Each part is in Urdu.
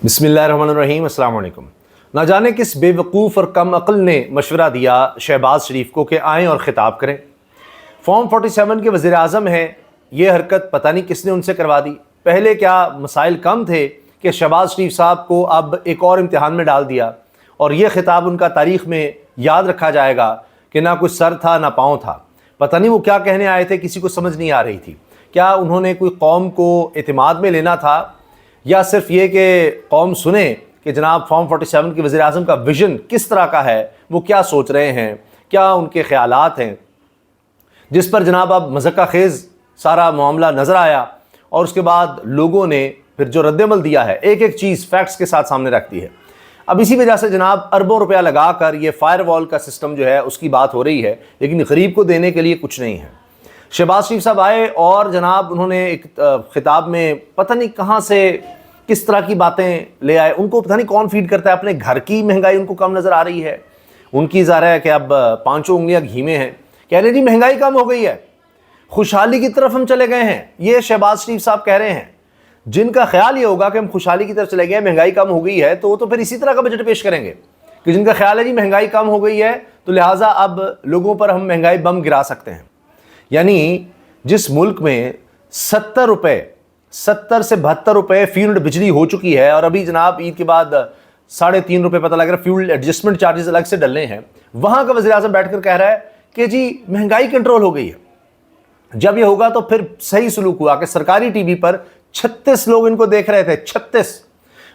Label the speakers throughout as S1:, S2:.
S1: بسم اللہ الرحمن الرحیم، السلام علیکم۔ نہ جانے کس بے وقوف اور کم عقل نے مشورہ دیا شہباز شریف کو کہ آئیں اور خطاب کریں۔ فارم 47 کے وزیر اعظم ہیں، یہ حرکت پتہ نہیں کس نے ان سے کروا دی۔ پہلے کیا مسائل کم تھے کہ شہباز شریف صاحب کو اب ایک اور امتحان میں ڈال دیا اور یہ خطاب ان کا تاریخ میں یاد رکھا جائے گا کہ نہ کوئی سر تھا نہ پاؤں تھا۔ پتہ نہیں وہ کیا کہنے آئے تھے، کسی کو سمجھ نہیں آ رہی تھی۔ کیا انہوں نے کوئی قوم کو اعتماد میں لینا تھا یا صرف یہ کہ قوم سنے کہ جناب فارم 47 کے وزیر اعظم کا ویژن کس طرح کا ہے، وہ کیا سوچ رہے ہیں، کیا ان کے خیالات ہیں، جس پر جناب اب مذاق خیز سارا معاملہ نظر آیا اور اس کے بعد لوگوں نے پھر جو رد عمل دیا ہے ایک ایک چیز فیکٹس کے ساتھ سامنے رکھ دی ہے۔ اب اسی وجہ سے جناب اربوں روپیہ لگا کر یہ فائر وال کا سسٹم جو ہے اس کی بات ہو رہی ہے، لیکن غریب کو دینے کے لیے کچھ نہیں ہے۔ شہباز شریف صاحب آئے اور جناب انہوں نے ایک خطاب میں پتہ نہیں کہاں سے کس طرح کی باتیں لے آئے، ان کو پتہ نہیں کون فیڈ کرتا ہے، اپنے گھر کی مہنگائی ان کو کم نظر آ رہی ہے، ان کی ظاہر ہے کہ اب پانچوں انگلیاں گھی میں ہیں، کہہ رہے جی مہنگائی کم ہو گئی ہے، خوشحالی کی طرف ہم چلے گئے ہیں۔ یہ شہباز شریف صاحب کہہ رہے ہیں، جن کا خیال یہ ہوگا کہ ہم خوشحالی کی طرف چلے گئے، مہنگائی کم ہو گئی ہے، تو وہ تو پھر اسی طرح کا بجٹ پیش کریں گے کہ جن کا خیال ہے جی مہنگائی کم ہو گئی ہے تو لہٰذا اب لوگوں پر ہم مہنگائی بم گرا سکتے ہیں۔ یعنی جس ملک میں 70 سے 72 روپے فی یونٹ بجلی ہو چکی ہے اور ابھی جناب عید کے بعد 3.5 روپے پتہ لگ رہا ہے فیول ایڈجسٹمنٹ چارجز الگ سے ڈلنے ہیں، وہاں کا وزیر اعظم بیٹھ کر کہہ رہا ہے کہ جی مہنگائی کنٹرول ہو گئی ہے۔ جب یہ ہوگا تو پھر صحیح سلوک ہوا کہ سرکاری ٹی وی پر 36 لوگ ان کو دیکھ رہے تھے، 36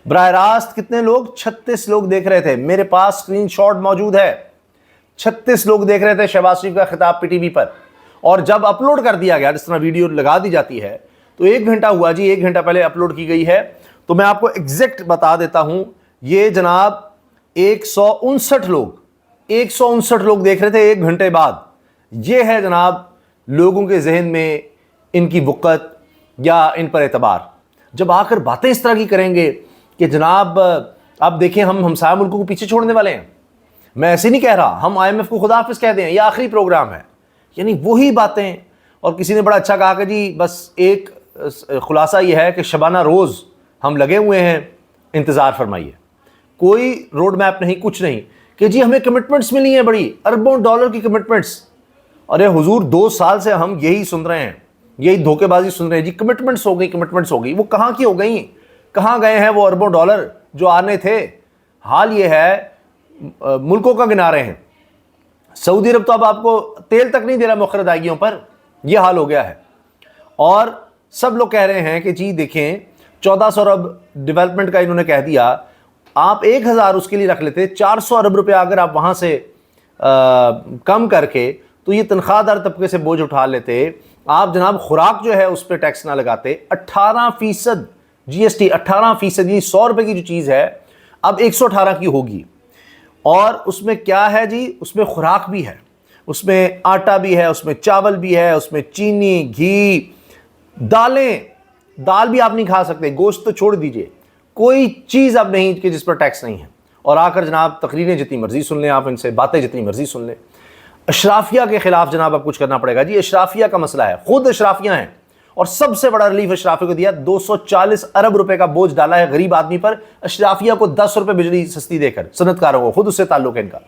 S1: براہ راست، کتنے لوگ؟ 36 لوگ دیکھ رہے تھے، میرے پاس اسکرین شاٹ موجود ہے، 36 لوگ دیکھ رہے تھے شہباز شریف کا خطاب پی ٹی وی پر۔ اور جب اپلوڈ کر دیا گیا، جس طرح ویڈیو لگا دی جاتی ہے، تو 1 گھنٹہ ہوا جی، 1 گھنٹہ پہلے اپلوڈ کی گئی ہے، تو میں آپ کو ایگزیکٹ بتا دیتا ہوں، یہ جناب 159 لوگ دیکھ رہے تھے 1 گھنٹے بعد۔ یہ ہے جناب لوگوں کے ذہن میں ان کی وقت یا ان پر اعتبار۔ جب آ کر باتیں اس طرح کی کریں گے کہ جناب اب دیکھیں ہم ہمسایہ ملکوں کو پیچھے چھوڑنے والے ہیں، میں ایسے نہیں کہہ رہا ہم IMF کو خدا حافظ کہہ دیں، یہ آخری پروگرام ہے، یعنی وہی باتیں۔ اور کسی نے بڑا اچھا کہا کہ جی بس ایک خلاصہ یہ ہے کہ شبانہ روز ہم لگے ہوئے ہیں، انتظار فرمائیے۔ کوئی روڈ میپ نہیں، کچھ نہیں کہ جی ہمیں کمٹمنٹس ملی ہیں، بڑی اربوں ڈالر کی کمٹمنٹس۔ ارے حضور 2 سال سے ہم یہی سن رہے ہیں، یہی دھوکے بازی سن رہے ہیں، جی کمٹمنٹس ہو گئی، وہ کہاں کی ہو گئی؟ کہاں گئے ہیں وہ اربوں ڈالر جو آنے تھے؟ حال یہ ہے ملکوں کا گنا رہے ہیں۔ سعودی عرب تو اب آپ کو تیل تک نہیں دے رہا مؤخر ادائیگیوں پر، یہ حال ہو گیا ہے۔ اور سب لوگ کہہ رہے ہیں کہ جی دیکھیں 1400 ارب ڈیولپمنٹ کا انہوں نے کہہ دیا، آپ 1000 اس کے لیے رکھ لیتے، 400 ارب روپے اگر آپ وہاں سے کم کر کے تو یہ تنخواہ دار طبقے سے بوجھ اٹھا لیتے۔ آپ جناب خوراک جو ہے اس پہ ٹیکس نہ لگاتے، 18% GST، 18%، یعنی 100 روپے کی جو چیز ہے اب 118 کی ہوگی۔ اور اس میں کیا ہے جی؟ اس میں خوراک بھی ہے، اس میں آٹا بھی ہے، اس میں چاول بھی ہے، اس میں چینی، گھی، دال بھی آپ نہیں کھا سکتے، گوشت تو چھوڑ دیجئے، کوئی چیز اب نہیں کہ جس پر ٹیکس نہیں ہے۔ اور آ کر جناب تقریریں جتنی مرضی سن لیں، آپ ان سے باتیں جتنی مرضی سن لیں۔ اشرافیہ کے خلاف جناب اب کچھ کرنا پڑے گا جی، اشرافیہ کا مسئلہ ہے، خود اشرافیہ ہیں، اور سب سے بڑا ریلیف اشرافیہ کو دیا، 240 ارب روپے کا بوجھ ڈالا ہے غریب آدمی پر، اشرافیہ کو 10 روپے بجلی سستی دے کر، صنعت کاروں کو، خود اس سے تعلق ہے ان کا،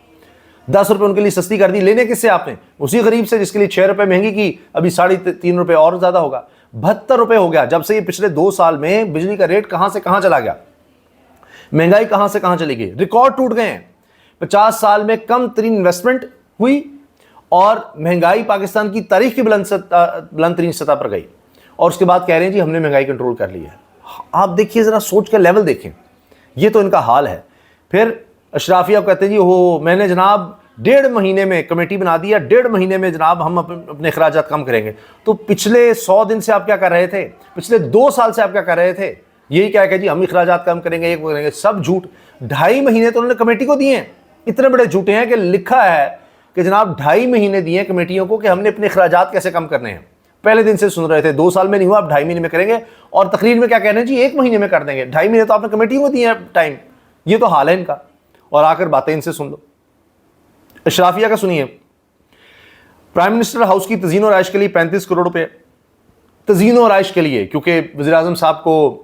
S1: 10 روپے ان کے لیے سستی کر دی۔ لینے کس سے آپ نے؟ اسی غریب سے جس کے لیے 6 روپے مہنگی کی، ابھی 3.5 روپے اور زیادہ ہوگا، 72 روپے ہو گیا۔ جب سے یہ پچھلے 2 سال میں بجلی کا ریٹ کہاں سے کہاں چلا گیا، مہنگائی کہاں سے کہاں چلی گئی، ریکارڈ ٹوٹ گئے ہیں۔ 50 سال میں کم ترین انویسٹمنٹ ہوئی اور مہنگائی پاکستان کی تاریخ کی بلند ترین سطح پر گئی، اور اس کے بعد کہہ رہے ہیں جی ہم نے مہنگائی کنٹرول کر لی ہے۔ آپ دیکھیے ذرا سوچ کا لیول دیکھیں، یہ تو ان کا حال ہے۔ پھر اشرافیہ کو کہتے ہیں جی میں نے جناب 1.5 مہینے میں کمیٹی بنا دی ہے، 1.5 مہینے میں جناب ہم اپنے اخراجات کم کریں گے۔ تو پچھلے 100 دن سے آپ کیا کر رہے تھے؟ پچھلے 2 سال سے آپ کیا کر رہے تھے؟ یہی کیا کہ جی ہم اخراجات کم کریں گے، یہ کریں گے، سب جھوٹ۔ 2.5 مہینے تو انہوں نے کمیٹی کو دیے ہیں، اتنے بڑے جھوٹے ہیں کہ لکھا ہے کہ جناب 2.5 مہینے دیے ہیں کمیٹیوں کو کہ ہم نے اپنے اخراجات کیسے کم کرنے ہیں۔ پہلے دن سے سن رہے تھے 2 سال میں نہیں ہوا، اب 2.5 مہینے میں کریں گے، اور تقریر میں کیا کہہ رہے ہیں جی 1 مہینے میں کر دیں گے۔ 2.5 مہینے تو آپ نے کمیٹیوں کو دیے ہیں ٹائم، یہ تو حال ہے ان کا۔ اور آ کر باتیں ان سے سن لو۔ اشرافیہ کا سنیے، پرائم منسٹر ہاؤس کی تزئین و آرائش کے لیے 35 کروڑ روپے، تزئین و آرائش کے لیے، کیونکہ وزیر اعظم صاحب کو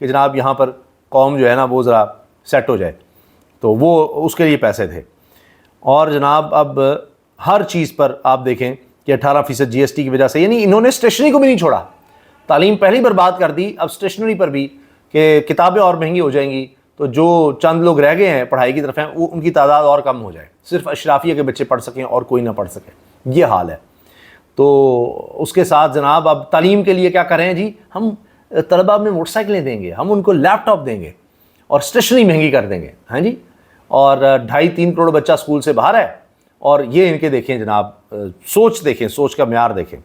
S1: کہ جناب یہاں پر قوم جو ہے نا وہ ذرا سیٹ ہو جائے، تو وہ اس کے لیے پیسے تھے۔ اور جناب اب ہر چیز پر آپ دیکھیں کہ 18% GST کی وجہ سے، یعنی انہوں نے اسٹیشنری کو بھی نہیں چھوڑا، تعلیم پہلی برباد کر دی، اب اسٹیشنری پر بھی کہ کتابیں اور مہنگی ہو جائیں گی تو جو چند لوگ رہ گئے ہیں پڑھائی کی طرف ہیں وہ ان کی تعداد اور کم ہو جائے، صرف اشرافیہ کے بچے پڑھ سکیں اور کوئی نہ پڑھ سکے، یہ حال ہے۔ تو اس کے ساتھ جناب اب تعلیم کے لیے کیا کریں جی، ہم طلباء میں موٹر سائیکلیں دیں گے، ہم ان کو لیپ ٹاپ دیں گے اور اسٹیشنری مہنگی کر دیں گے، ہاں جی، اور 2.5-3 کروڑ بچہ اسکول سے باہر ہے، اور یہ ان کے دیکھیں جناب سوچ دیکھیں، سوچ کا معیار دیکھیں۔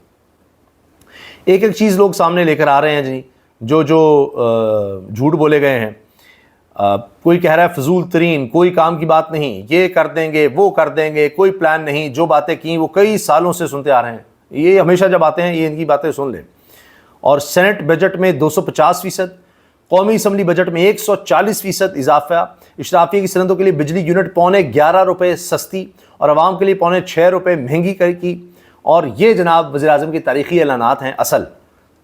S1: ایک ایک چیز لوگ سامنے لے کر آ رہے ہیں جی، جو جھوٹ بولے گئے ہیں۔ کوئی کہہ رہا ہے فضول ترین، کوئی کام کی بات نہیں، یہ کر دیں گے وہ کر دیں گے، کوئی پلان نہیں، جو باتیں کی وہ کئی سالوں سے سنتے آ رہے ہیں، یہ ہمیشہ جب آتے ہیں یہ ان کی باتیں سن لیں۔ اور سینٹ بجٹ میں 250%، قومی اسمبلی بجٹ میں 140% اضافہ، اشرافیہ کی صنعتوں کے لیے بجلی یونٹ 11.25 روپے سستی اور عوام کے لیے 6.25 روپے مہنگی کی، اور یہ جناب وزیر اعظم کے تاریخی اعلانات ہیں اصل،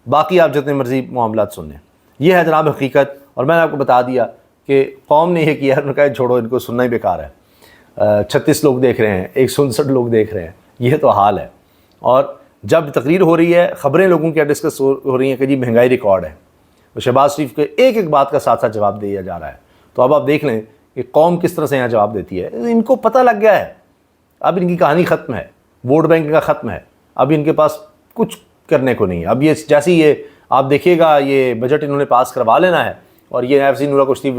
S1: باقی آپ جتنے مرضی معاملات سن لیں۔ یہ ہے جناب حقیقت، اور میں نے آپ کو بتا دیا کہ قوم نے یہ کیا ہے، انہوں نے کہا چھوڑو ان کو سننا ہی بیکار ہے۔ 36 لوگ دیکھ رہے ہیں، 159 لوگ دیکھ رہے ہیں، یہ تو حال ہے۔ اور جب تقریر ہو رہی ہے، خبریں لوگوں کی ڈسکس ہو رہی ہیں کہ جی مہنگائی ریکارڈ ہے، تو شہباز شریف کے ایک ایک بات کا ساتھ ساتھ جواب دیا جا رہا ہے، تو اب آپ دیکھ لیں کہ قوم کس طرح سے یہاں جواب دیتی ہے۔ ان کو پتہ لگ گیا ہے، اب ان کی کہانی ختم ہے، ووٹ بینک کا ختم ہے، اب ان کے پاس کچھ کرنے کو نہیں ہے۔ اب یہ جیسے یہ آپ دیکھیے گا، یہ بجٹ انہوں نے پاس کروا لینا ہے، اور یہ ایف سی نورا کشتی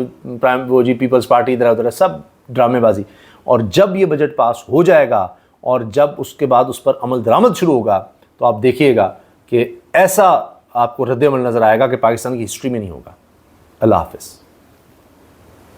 S1: وہ جی پیپلز پارٹی ادھر ادھر سب ڈرامے بازی، اور جب یہ بجٹ پاس ہو جائے گا اور جب اس کے بعد اس پر عمل درآمد شروع ہوگا تو آپ دیکھیے گا کہ ایسا آپ کو رد عمل نظر آئے گا کہ پاکستان کی ہسٹری میں نہیں ہوگا۔ اللہ حافظ۔